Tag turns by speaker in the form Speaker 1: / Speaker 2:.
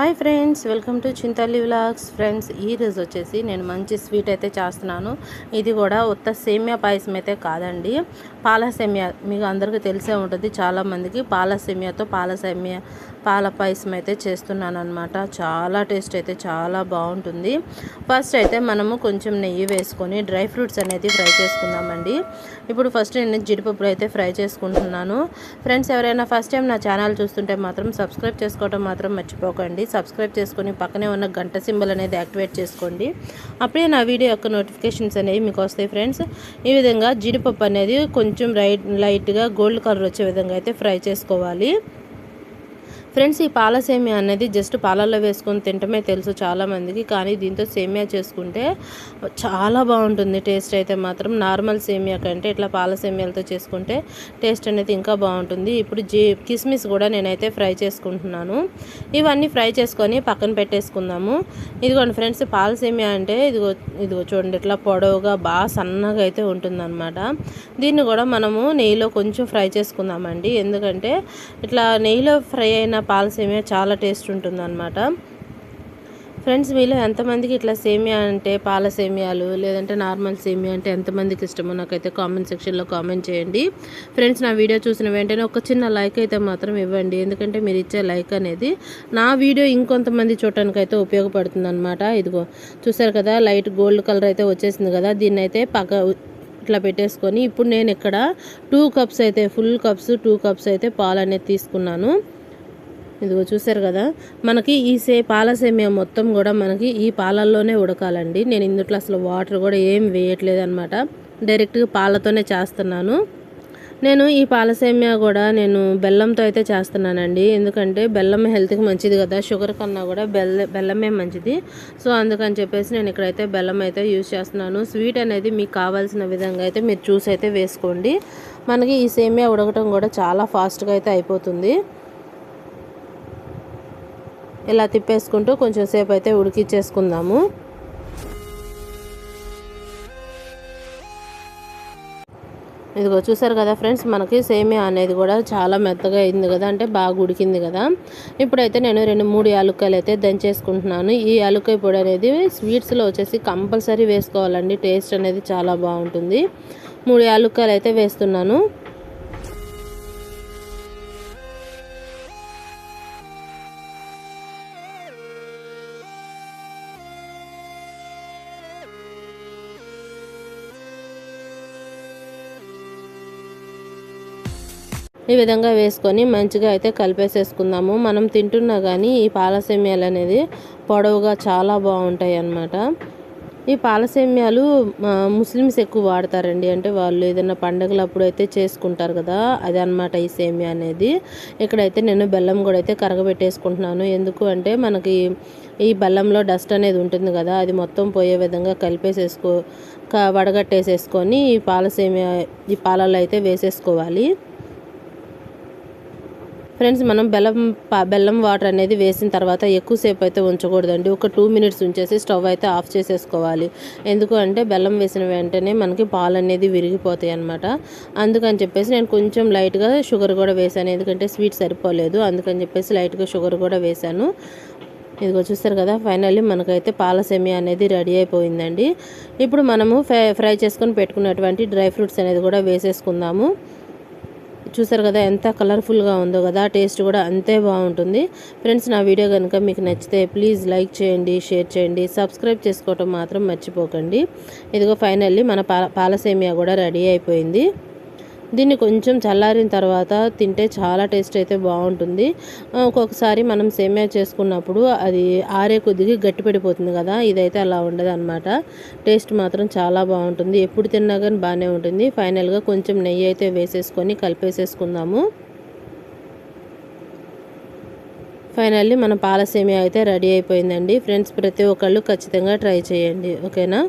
Speaker 1: Hi friends, welcome to Chintalli vlogs. Friends, ఈ రోజు వచ్చేసి నేను మంచి స్వీట్ అయితే చేస్తున్నాను. ఇది కూడా ఉత్త సేమియా పాయసం అయితే కాదండి, పాల సేమియా. మీకు అందరికీ తెలిసే ఉంటుంది చాలామందికి. పాల పాయసం అయితే చేస్తున్నాను అనమాట. చాలా టేస్ట్ అయితే చాలా బాగుంటుంది. ఫస్ట్ అయితే మనము కొంచెం నెయ్యి వేసుకొని డ్రై ఫ్రూట్స్ అనేది ఫ్రై చేసుకుందామండి. ఇప్పుడు ఫస్ట్ నేను జీడిపప్పులు అయితే ఫ్రై చేసుకుంటున్నాను. ఫ్రెండ్స్, ఎవరైనా ఫస్ట్ టైం నా ఛానల్ చూస్తుంటే మాత్రం సబ్స్క్రైబ్ చేసుకోవడం మాత్రం మర్చిపోకండి. సబ్స్క్రైబ్ చేసుకొని పక్కనే ఉన్న గంట సింబల్ అనేది యాక్టివేట్ చేసుకోండి. అప్పుడే నా వీడియో యొక్క నోటిఫికేషన్స్ అనేవి మీకు వస్తాయి. ఫ్రెండ్స్, ఈ విధంగా జీడిపప్పు అనేది కొంచెం లైట్గా గోల్డ్ కలర్ వచ్చే విధంగా అయితే ఫ్రై చేసుకోవాలి. ఫ్రెండ్స్, ఈ పాల సేమియా అనేది జస్ట్ పాలల్లో వేసుకొని తింటమే తెలుసు చాలామందికి, కానీ దీంతో సేమియా చేసుకుంటే చాలా బాగుంటుంది. టేస్ట్ అయితే మాత్రం నార్మల్ సేమియా కంటే ఇట్లా పాల సేమియాలతో చేసుకుంటే టేస్ట్ అనేది ఇంకా బాగుంటుంది. ఇప్పుడు కిస్మిస్ కూడా నేనైతే ఫ్రై చేసుకుంటున్నాను. ఇవన్నీ ఫ్రై చేసుకొని పక్కన పెట్టేసుకుందాము. ఇదిగోండి ఫ్రెండ్స్, పాల సేమియా అంటే ఇదిగో చూడండి, ఇట్లా పొడవుగా బాగా సన్నగా అయితే ఉంటుందన్నమాట. దీన్ని కూడా మనము నెయ్యిలో కొంచెం ఫ్రై చేసుకుందామండి. ఎందుకంటే ఇట్లా నెయ్యిలో ఫ్రై అయిన పాల సేమియా చాలా టేస్ట్ ఉంటుందన్నమాట. ఫ్రెండ్స్, మీలో ఎంతమందికి ఇట్లా సేమియా అంటే పాల సేమియాలు లేదంటే నార్మల్ సేమియా అంటే ఎంతమందికి ఇష్టమో నాకైతే కామెంట్ సెక్షన్లో కామెంట్ చేయండి. ఫ్రెండ్స్, నా వీడియో చూసిన వెంటనే ఒక చిన్న లైక్ అయితే మాత్రం ఇవ్వండి. ఎందుకంటే మీరు ఇచ్చే లైక్ అనేది నా వీడియో ఇంకొంతమంది చూడటానికి అయితే ఉపయోగపడుతుంది అనమాట. ఇదిగో చూసారు కదా, లైట్ గోల్డ్ కలర్ అయితే వచ్చేసింది కదా. దీన్ని అయితే ఇట్లా పెట్టేసుకొని ఇప్పుడు నేను ఇక్కడ 2 కప్స్ అయితే టూ కప్స్ అయితే పాలు అనేది తీసుకున్నాను. ఇదిగో చూసారు కదా, మనకి ఈ పాల సేమియా మొత్తం కూడా మనకి ఈ పాలల్లోనే ఉడకాలండి. నేను ఇందులో అసలు వాటర్ కూడా ఏం వేయట్లేదు అనమాట, డైరెక్ట్గా పాలతోనే చేస్తున్నాను. నేను ఈ పాల సేమియా కూడా నేను బెల్లంతో అయితే చేస్తున్నానండి. ఎందుకంటే బెల్లం హెల్త్కి మంచిది కదా, షుగర్ కన్నా కూడా బెల్లమే మంచిది. సో అందుకని చెప్పేసి నేను ఇక్కడైతే బెల్లం అయితే యూజ్ చేస్తున్నాను. స్వీట్ అనేది మీకు కావాల్సిన విధంగా అయితే మీరు చూసి అయితే వేసుకోండి. మనకి ఈ సేమియా ఉడకటం కూడా చాలా ఫాస్ట్గా అయితే అయిపోతుంది. ఇలా తిప్పేసుకుంటూ కొంచెం సేపు అయితే ఉడికిచ్చేసుకుందాము. ఇదిగో చూసారు కదా ఫ్రెండ్స్, మనకి సేమియా అనేది కూడా చాలా మెత్తగా అయింది కదా, అంటే బాగా ఉడికింది కదా. ఇప్పుడైతే నేను 2-3 యాలక్కాయలు అయితే దంచేసుకుంటున్నాను. ఈ యాలక్కాయ పొడి అనేది స్వీట్స్లో వచ్చేసి కంపల్సరీ వేసుకోవాలండి, టేస్ట్ అనేది చాలా బాగుంటుంది. 3 యాలక్కాయలు అయితే వేస్తున్నాను. ఈ విధంగా వేసుకొని మంచిగా అయితే కలిపేసేసుకుందాము. మనం తింటున్నా కానీ ఈ పాల సేమియాలు అనేది పొడవుగా చాలా బాగుంటాయి అన్నమాట. ఈ పాల సేమియాలు ముస్లిమ్స్ ఎక్కువ వాడతారండి, అంటే వాళ్ళు ఏదైనా పండుగలు అప్పుడు అయితే చేసుకుంటారు కదా, అది అనమాట ఈ సేమియా అనేది. ఇక్కడైతే నేను బెల్లం కూడా అయితే కరగబెట్టేసుకుంటున్నాను. ఎందుకు అంటే మనకి ఈ బెల్లంలో డస్ట్ అనేది ఉంటుంది కదా, అది మొత్తం పోయే విధంగా వడగట్టేసేసుకొని ఈ పాలల్లో అయితే వేసేసుకోవాలి. ఫ్రెండ్స్, మనం బెల్లం వాటర్ అనేది వేసిన తర్వాత ఎక్కువసేపు అయితే ఉంచకూడదండి. ఒక 2 మినిట్స్ ఉంచేసి స్టవ్ అయితే ఆఫ్ చేసేసుకోవాలి. ఎందుకు అంటే బెల్లం వేసిన వెంటనే మనకి పాలు అనేది విరిగిపోతాయి అన్నమాట. అందుకని చెప్పేసి నేను కొంచెం లైట్గా షుగర్ కూడా వేసాను, ఎందుకంటే స్వీట్ సరిపోలేదు. అందుకని చెప్పేసి లైట్గా షుగర్ కూడా వేసాను. ఇదిగో చూస్తారు కదా, ఫైనల్లీ మనకైతే పాల సేమియా అనేది రెడీ అయిపోయిందండి. ఇప్పుడు మనము ఫ్రై చేసుకొని పెట్టుకున్నటువంటి డ్రై ఫ్రూట్స్ అనేది కూడా వేసేసుకుందాము. చూసారు కదా ఎంత కలర్ఫుల్గా ఉందో కదా, టేస్ట్ కూడా అంతే బాగుంటుంది. ఫ్రెండ్స్, నా వీడియో కనుక మీకు నచ్చితే ప్లీజ్ లైక్ చేయండి, షేర్ చేయండి, సబ్స్క్రైబ్ చేసుకోవటం మాత్రం మర్చిపోకండి. ఇదిగో ఫైనల్లీ మన పాల సేమియా కూడా రెడీ అయిపోయింది. దీన్ని కొంచెం చల్లారిన తర్వాత తింటే చాలా టేస్ట్ అయితే బాగుంటుంది. ఒక్కొక్కసారి మనం సేమియా చేసుకున్నప్పుడు అది ఆరే కొద్దిగా గట్టిపడిపోతుంది కదా, ఇదైతే అలా ఉండదు అనమాట. టేస్ట్ మాత్రం చాలా బాగుంటుంది, ఎప్పుడు తిన్నా కానీ బాగానే ఉంటుంది. ఫైనల్గా కొంచెం నెయ్యి అయితే వేసేసుకొని కలిపేసేసుకుందాము. ఫైనల్లీ మన పాల సేమియా అయితే రెడీ అయిపోయిందండి. ఫ్రెండ్స్, ప్రతి ఒక్కళ్ళు ఖచ్చితంగా ట్రై చేయండి, ఓకేనా.